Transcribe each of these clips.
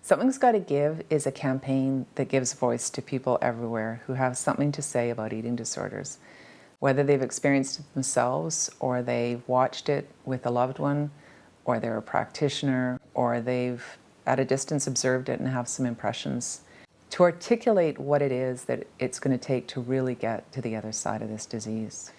Something's Gotta Give is a campaign that gives voice to people everywhere who have something to say about eating disorders. Whether they've experienced it themselves, or they've watched it with a loved one, or they're a practitioner, or they've at a distance observed it and have some impressions, to articulate what it is that it's going to take to really get to the other side of this disease.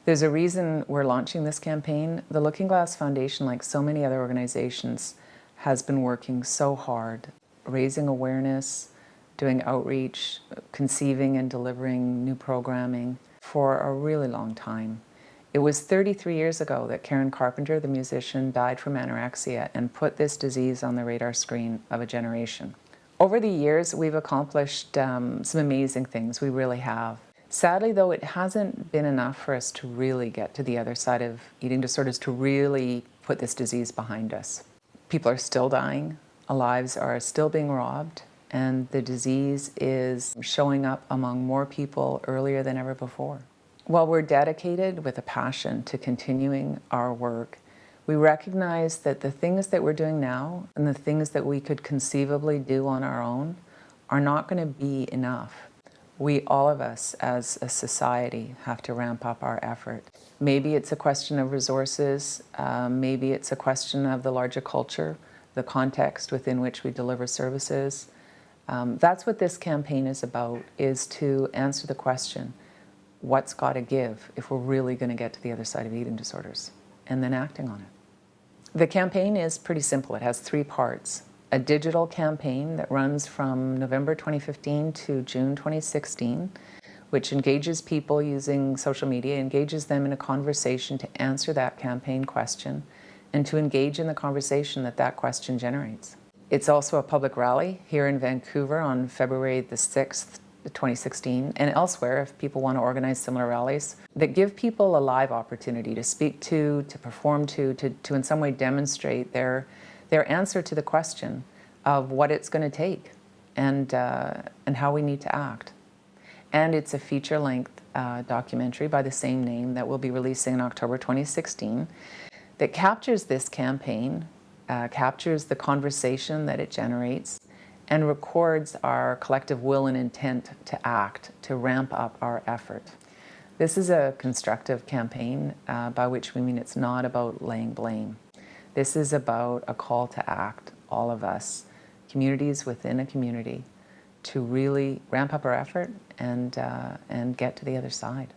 There's a reason we're launching this campaign. The Looking Glass Foundation, like so many other organizations, has been working so hard, raising awareness, doing outreach, conceiving and delivering new programming for a really long time. It was 33 years ago that Karen Carpenter, the musician, died from anorexia and put this disease on the radar screen of a generation. Over the years, we've accomplished some amazing things, we really have. Sadly, though, it hasn't been enough for us to really get to the other side of eating disorders, to really put this disease behind us. People are still dying, lives are still being robbed, and the disease is showing up among more people earlier than ever before. While we're dedicated with a passion to continuing our work, we recognize that the things that we're doing now and the things that we could conceivably do on our own are not going to be enough. We, all of us as a society, have to ramp up our effort. Maybe it's a question of resources, maybe it's a question of the larger culture, the context within which we deliver services. That's what this campaign is about, is to answer the question, what's got to give if we're really going to get to the other side of eating disorders, and then acting on it. The campaign is pretty simple. It has 3 parts. A digital campaign that runs from November 2015 to June 2016, which engages people using social media, engages them in a conversation to answer that campaign question and to engage in the conversation that that question generates. It's also a public rally here in Vancouver on February the 6th, 2016, and elsewhere if people want to organize similar rallies that give people a live opportunity to speak to perform to in some way demonstrate their answer to the question of what it's going to take and how we need to act. And it's a feature-length documentary by the same name that we'll be releasing in October 2016 that captures this campaign, captures the conversation that it generates, and records our collective will and intent to act, to ramp up our effort. This is a constructive campaign, by which we mean it's not about laying blame. This is about a call to act, all of us, communities within a community, to really ramp up our effort and get to the other side.